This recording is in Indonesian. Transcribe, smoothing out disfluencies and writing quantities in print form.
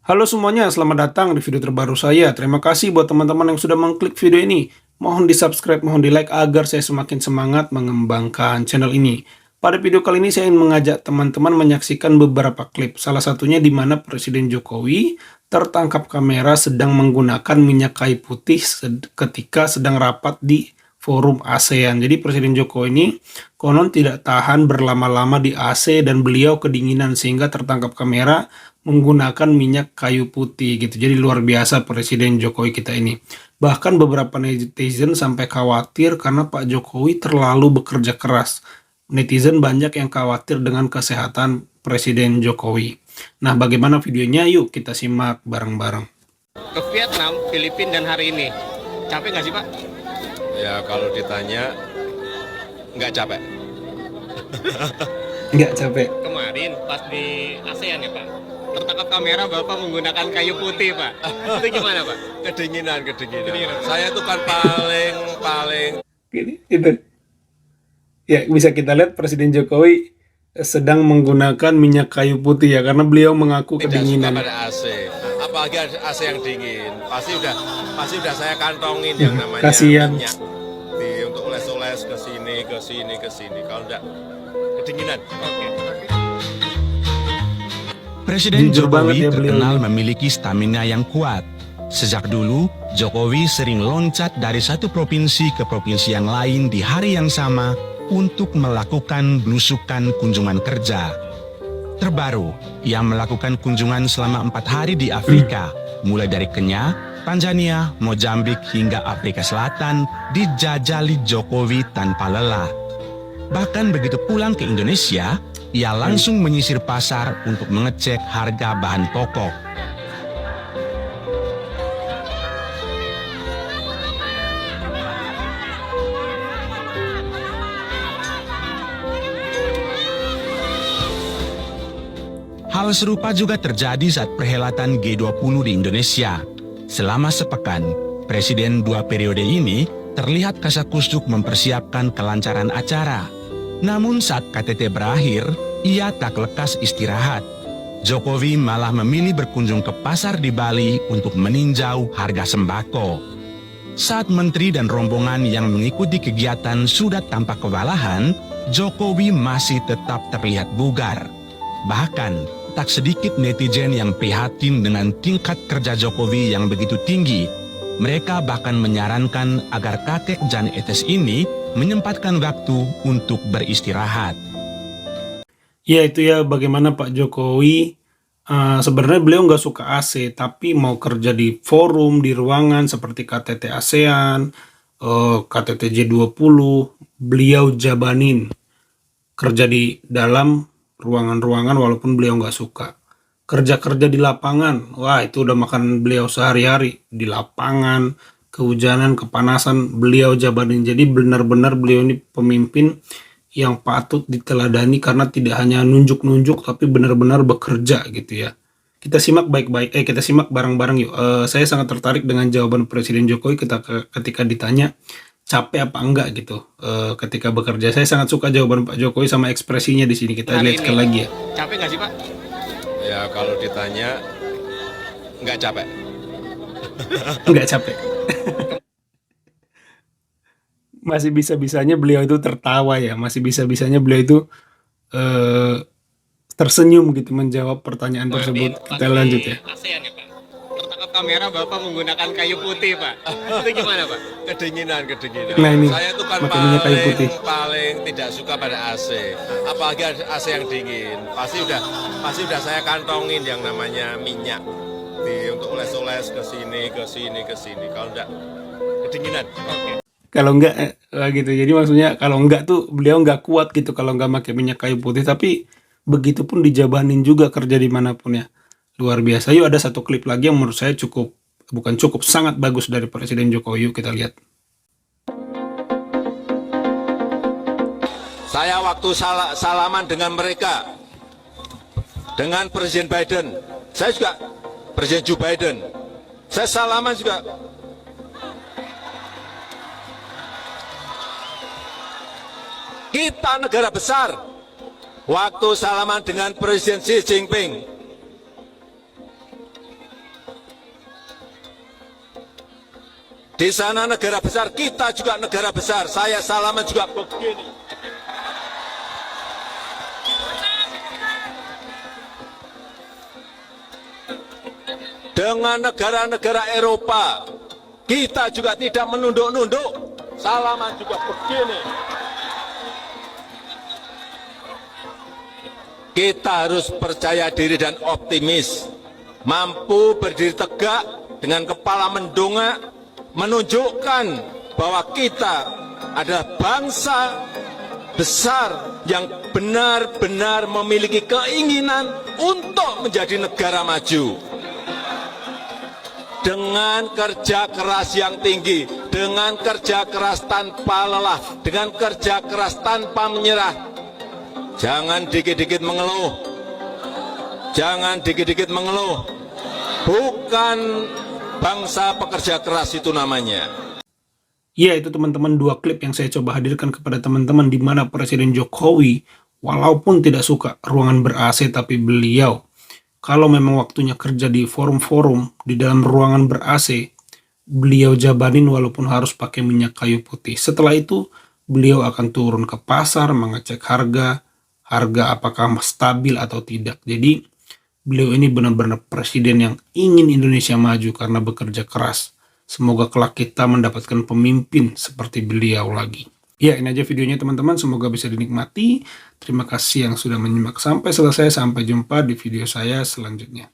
Halo semuanya, selamat datang di video terbaru saya. Terima kasih buat teman-teman yang sudah mengklik video ini. Mohon di-subscribe, mohon di-like agar saya semakin semangat mengembangkan channel ini. Pada video kali ini saya ingin mengajak teman-teman menyaksikan beberapa klip. Salah satunya di mana Presiden Jokowi tertangkap kamera sedang menggunakan minyak kayu putih ketika sedang rapat di forum ASEAN. Jadi Presiden Jokowi ini konon tidak tahan berlama-lama di AC dan beliau kedinginan sehingga tertangkap kamera menggunakan minyak kayu putih gitu. Jadi luar biasa Presiden Jokowi kita ini. Bahkan beberapa netizen sampai khawatir karena Pak Jokowi terlalu bekerja keras. Netizen banyak yang khawatir dengan kesehatan Presiden Jokowi. Nah, bagaimana videonya? Yuk kita simak bareng-bareng. Ke Vietnam, Filipina, dan hari ini. Capek nggak sih Pak? Ya kalau ditanya nggak capek. Nggak capek. Kemarin pas di ASEAN ya Pak, tertangkap kamera Bapak menggunakan kayu putih Pak. Itu gimana Pak? Kedinginan. Saya itu kan paling Itu. Ya, bisa kita lihat Presiden Jokowi sedang menggunakan minyak kayu putih ya, karena beliau mengaku tidak suka kedinginan. pada AC. Apalagi AC yang dingin. Pasti udah saya kantongin yang namanya Kasihan. minyak. Untuk oles-oles ke sini. Kalau enggak kedinginan. Oke. Presiden Jujur banget Jokowi ya beliau terkenal ini. memiliki stamina yang kuat. Sejak dulu, Jokowi sering loncat dari satu provinsi ke provinsi yang lain di hari yang sama untuk melakukan belusukan kunjungan kerja. Terbaru, ia melakukan kunjungan selama 4 hari di Afrika, mulai dari Kenya, Tanzania, Mozambik hingga Afrika Selatan dijajali Jokowi tanpa lelah. Bahkan begitu pulang ke Indonesia, ia langsung menyisir pasar untuk mengecek harga bahan pokok. Hal serupa juga terjadi saat perhelatan G20 di Indonesia. Selama sepekan, Presiden 2 periode ini terlihat kasakusuk mempersiapkan kelancaran acara. Namun saat KTT berakhir, ia tak lekas istirahat. Jokowi malah memilih berkunjung ke pasar di Bali untuk meninjau harga sembako. Saat menteri dan rombongan yang mengikuti kegiatan sudah tampak kewalahan, Jokowi masih tetap terlihat bugar. Bahkan, tak sedikit netizen yang prihatin dengan tingkat kerja Jokowi yang begitu tinggi. Mereka bahkan menyarankan agar kakek Jan Etes ini menyempatkan waktu untuk beristirahat. Ya itu ya, bagaimana Pak Jokowi sebenarnya beliau nggak suka AC, tapi mau kerja di forum, di ruangan seperti KTT ASEAN, KTT G20, beliau jabanin kerja di dalam ruangan-ruangan walaupun beliau nggak suka. Kerja-kerja di lapangan, wah itu udah makan beliau sehari-hari. Di lapangan, kehujanan, kepanasan, beliau jabanin. Jadi benar-benar beliau ini pemimpin yang patut diteladani karena tidak hanya nunjuk-nunjuk tapi benar-benar bekerja gitu ya. Kita simak baik-baik, kita simak bareng-bareng yuk. Saya sangat tertarik dengan jawaban Presiden Jokowi ketika ditanya capek apa enggak gitu ketika bekerja. Saya sangat suka jawaban Pak Jokowi sama ekspresinya di sini. Kita lihat sekali lagi ya. Capek nggak sih Pak? Ya kalau ditanya nggak capek. Enggak capek. Masih bisa-bisanya beliau itu tertawa ya, masih bisa-bisanya beliau itu eh, tersenyum gitu menjawab pertanyaan tersebut. Kita lanjut ya. ASEAN ya Pak. Tertangkap kamera Bapak menggunakan kayu putih Pak. Itu gimana Pak? Kedinginan. Nah ini, Saya itu kan pakai minyak kayu putih. paling tidak suka pada AC. Apalagi AC yang dingin. Pasti udah saya kantongin yang namanya minyak. Untuk oles-oles ke sini. Kalau enggak kedinginan. Oke. Kalau enggak gitu. Jadi maksudnya kalau enggak tuh beliau enggak kuat gitu kalau enggak pakai minyak kayu putih. Tapi begitupun dijabanin juga kerja dimanapun ya. Luar biasa. Yuk ada satu klip lagi yang menurut saya sangat bagus dari Presiden Jokowi. Yuk kita lihat. Saya waktu salaman dengan mereka, dengan Presiden Biden, saya juga Presiden Joe Biden, saya salaman juga. Kita negara besar, waktu salaman dengan Presiden Xi Jinping, Di sana negara besar, kita juga negara besar. Saya salaman juga begini. Dengan negara-negara Eropa, kita juga tidak menunduk-nunduk. Salaman juga begini. Kita harus percaya diri dan optimis. Mampu berdiri tegak dengan kepala mendongak, menunjukkan bahwa kita adalah bangsa besar yang benar-benar memiliki keinginan untuk menjadi negara maju. Dengan kerja keras yang tinggi, dengan kerja keras tanpa lelah, dengan kerja keras tanpa menyerah. Jangan dikit-dikit mengeluh. Jangan dikit-dikit mengeluh. Bukan bangsa pekerja keras itu namanya. Ya, itu teman-teman 2 klip yang saya coba hadirkan kepada teman-teman di mana Presiden Jokowi walaupun tidak suka ruangan ber-AC, tapi beliau kalau memang waktunya kerja di forum-forum di dalam ruangan ber-AC, beliau jabanin walaupun harus pakai minyak kayu putih. Setelah itu beliau akan turun ke pasar mengecek harga apakah stabil atau tidak. Jadi beliau ini benar-benar presiden yang ingin Indonesia maju karena bekerja keras. Semoga kelak kita mendapatkan pemimpin seperti beliau lagi. Ya, ini aja videonya teman-teman. Semoga bisa dinikmati. Terima kasih yang sudah menyimak sampai selesai. Sampai jumpa di video saya selanjutnya.